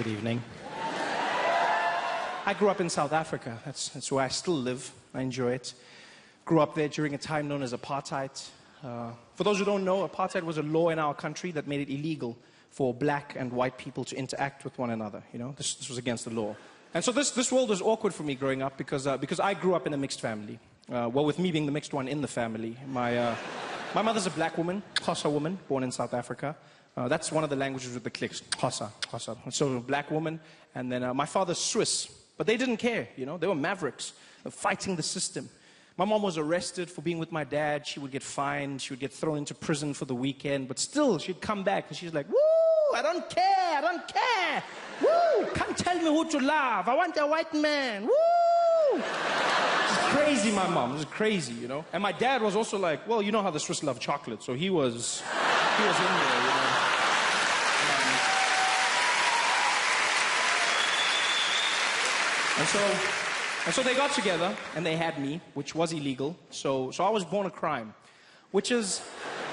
Good evening. I grew up in South Africa. That's where I still live. I enjoy it. Grew up there during a time known as apartheid. For those who don't know, apartheid was a law in our country that made it illegal for black and white people to interact with one another. You know, this was against the law. And so this world was awkward for me growing up because I grew up in a mixed family. Well, with me being the mixed one in the family. My mother's a black woman, Xhosa woman, born in South Africa. That's one of the languages with the clicks, Xhosa. So a black woman, and then my father's Swiss. But they didn't care, you know, they were mavericks, fighting the system. My mom was arrested for being with my dad. She would get fined, she would get thrown into prison for the weekend, but still, she'd come back and she's like, woo, I don't care. Woo, come tell me who to love. I want a white man, woo. She's crazy, my mom, it was crazy, you know. And my dad was also like, well, you know how the Swiss love chocolate, so he was in there, you know. And so they got together and they had me, which was illegal. So I was born a crime, which is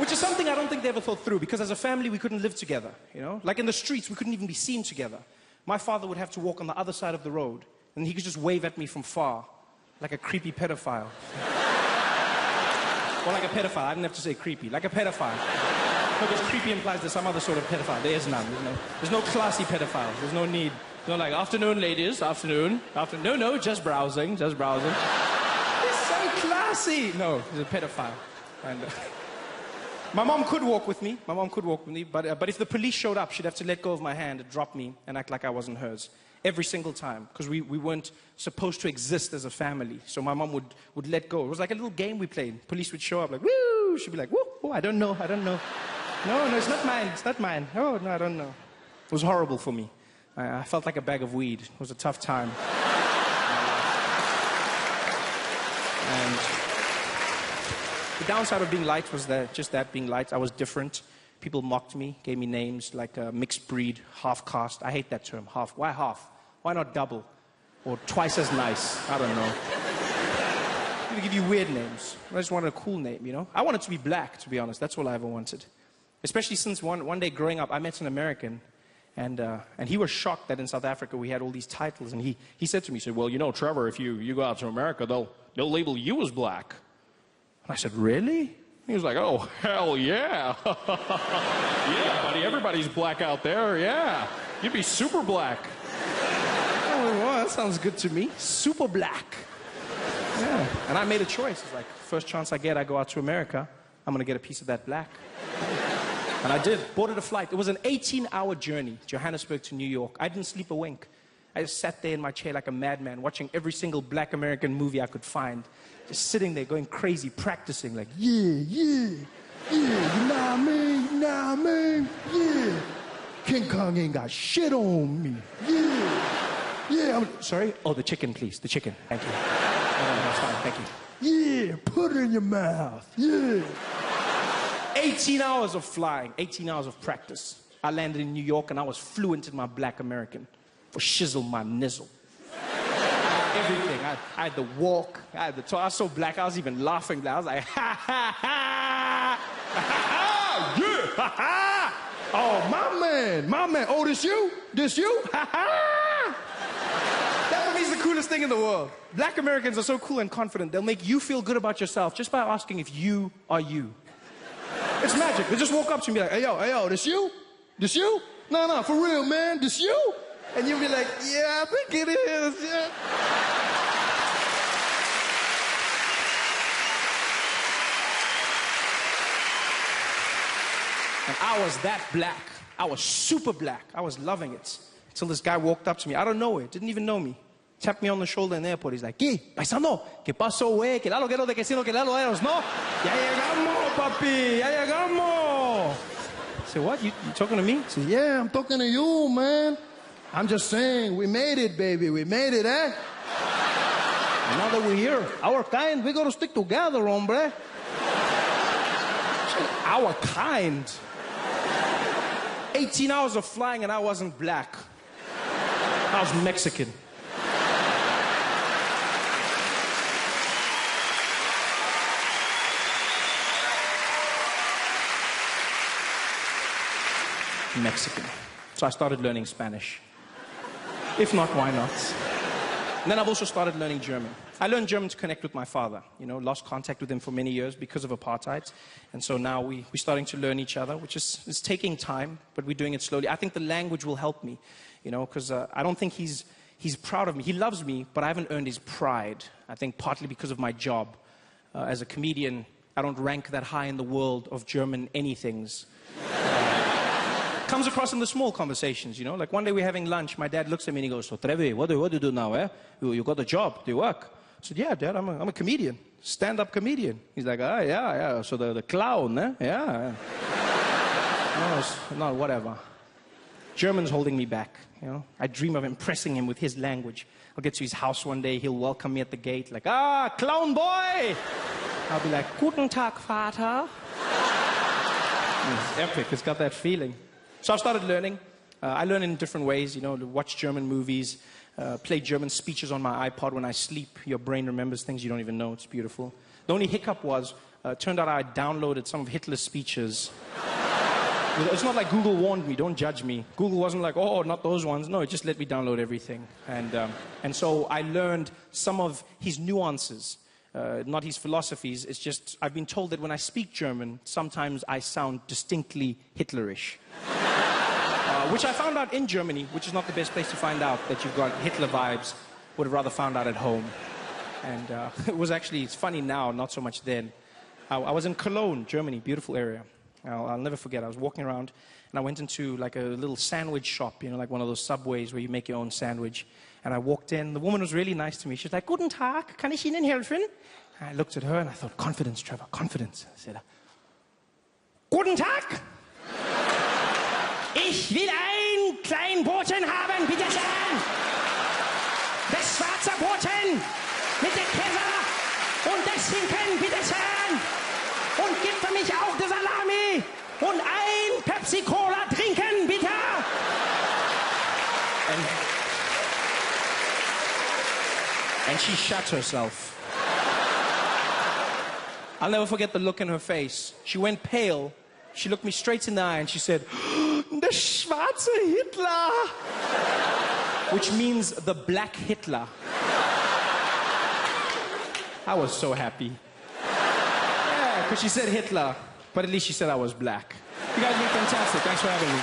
something I don't think they ever thought through, because as a family we couldn't live together, you know? Like in the streets we couldn't even be seen together. My father would have to walk on the other side of the road and he could just wave at me from far, like a creepy pedophile. Or like a pedophile, I didn't have to say creepy, like a pedophile. Because creepy implies there's some other sort of pedophile. There is none, there's no classy pedophile, there's no need. No, like, afternoon, ladies, afternoon. No, just browsing. He's so classy. No, he's a pedophile. And my mom could walk with me. But if the police showed up, she'd have to let go of my hand, drop me, and act like I wasn't hers. Every single time, because we weren't supposed to exist as a family. So my mom would let go. It was like a little game we played. Police would show up, like, woo! She'd be like, woo, I don't know. No, it's not mine. Oh, no, I don't know. It was horrible for me. I felt like a bag of weed. It was a tough time. And the downside of being light was that being light, I was different. People mocked me, gave me names like mixed breed, half caste. I hate that term, half. Why half? Why not double? Or twice as nice? I don't know. People give you weird names. I just wanted a cool name, you know? I wanted to be black, to be honest. That's all I ever wanted. Especially since one day growing up, I met an American. And he was shocked that in South Africa we had all these titles. And he said to me, he said, well, you know, Trevor, if you go out to America, they'll label you as black. And I said, really? He was like, oh, hell yeah. Yeah, buddy, everybody's black out there, yeah. You'd be super black. Oh, well, that sounds good to me. Super black. Yeah. And I made a choice. It's like, first chance I get, I go out to America, I'm going to get a piece of that black. And I did, boarded a flight. It was an 18-hour journey, Johannesburg to New York. I didn't sleep a wink. I just sat there in my chair like a madman, watching every single black American movie I could find. Just sitting there going crazy, practicing like, yeah, you know what I mean, yeah. King Kong ain't got shit on me, yeah. Sorry? Oh, the chicken, please, the chicken, thank you. No, that's fine, thank you. Yeah, put it in your mouth, yeah. 18 hours of flying, 18 hours of practice. I landed in New York and I was fluent in my black American. For shizzle my nizzle. Everything. I had the walk, I had the talk. I was so black, I was even laughing. I was like, ha, ha, ha, ha, yeah, ha, ha. Oh, my man. Oh, this you? Ha, ha. That for me is the coolest thing in the world. Black Americans are so cool and confident. They'll make you feel good about yourself just by asking if you are you. It's magic. They just walk up to me like, hey, yo, this you? This you? No, for real, man, this you? And you'll be like, yeah, I think it is, yeah. And I was that black. I was super black. I was loving it. Until this guy walked up to me. I don't know it. Didn't even know me. Tapped me on the shoulder in the airport. He's like, ¿Qué? Paisano, ¿qué pasó, güey? Que la lo quiero de que si no, que la lo eros, ¿no? Ya llegamos, papi, ya llegamos. I said, what? You talking to me? He said, yeah, I'm talking to you, man. I'm just saying, we made it, baby. We made it, eh? And now that we're here, our kind, we gotta stick together, hombre. Our kind. 18 hours of flying and I wasn't black. I was Mexican. Mexican. So I started learning Spanish. If not, why not? And then I've also started learning German. I learned German to connect with my father. You know, lost contact with him for many years because of apartheid. And so now we're starting to learn each other, which is taking time, but we're doing it slowly. I think the language will help me, you know, because I don't think he's proud of me. He loves me, but I haven't earned his pride. I think partly because of my job. As a comedian, I don't rank that high in the world of German anythings. Comes across in the small conversations, you know. Like one day we're having lunch, my dad looks at me and he goes, "So Trevor, what do you do now, eh? You got a job, do you work?" I said, "Yeah, Dad, I'm a comedian, stand-up comedian." He's like, "Ah, yeah, so the clown, eh? Yeah." No, whatever. German's holding me back, you know. I dream of impressing him with his language. I'll get to his house one day, he'll welcome me at the gate, like, "Ah, clown boy!" I'll be like, "Guten Tag, Vater." It's epic, it's got that feeling. So I've started learning. I learn in different ways, you know, to watch German movies, play German speeches on my iPod when I sleep. Your brain remembers things you don't even know. It's beautiful. The only hiccup was, turned out I downloaded some of Hitler's speeches. It's not like Google warned me, don't judge me. Google wasn't like, "Oh, not those ones." No, it just let me download everything. And so I learned some of his nuances, not his philosophies. It's just, I've been told that when I speak German, sometimes I sound distinctly Hitlerish. Which I found out in Germany, which is not the best place to find out that you've got Hitler vibes. Would have rather found out at home. And it was actually, it's funny now, not so much then. I was in Cologne, Germany, beautiful area. I'll never forget, I was walking around and I went into like a little sandwich shop, you know, like one of those Subways where you make your own sandwich. And I walked in, the woman was really nice to me. She was like, "Guten Tag, kann ich Ihnen helfen?" And I looked at her and I thought, confidence, Trevor, confidence. I said, "Guten Tag! Ich will ein klein Brotchen haben, bitte schön! Das schwarze Brotchen mit der Käse und das Schinken, bitte schön! Und gib für mich auch die Salami und ein Pepsi-Cola trinken, bitte!" And she shut herself. I'll never forget the look in her face. She went pale. She looked me straight in the eye and she said, "Der schwarze Hitler!" Which means the black Hitler. I was so happy. Yeah, because she said Hitler, but at least she said I was black. You guys look fantastic. Thanks for having me.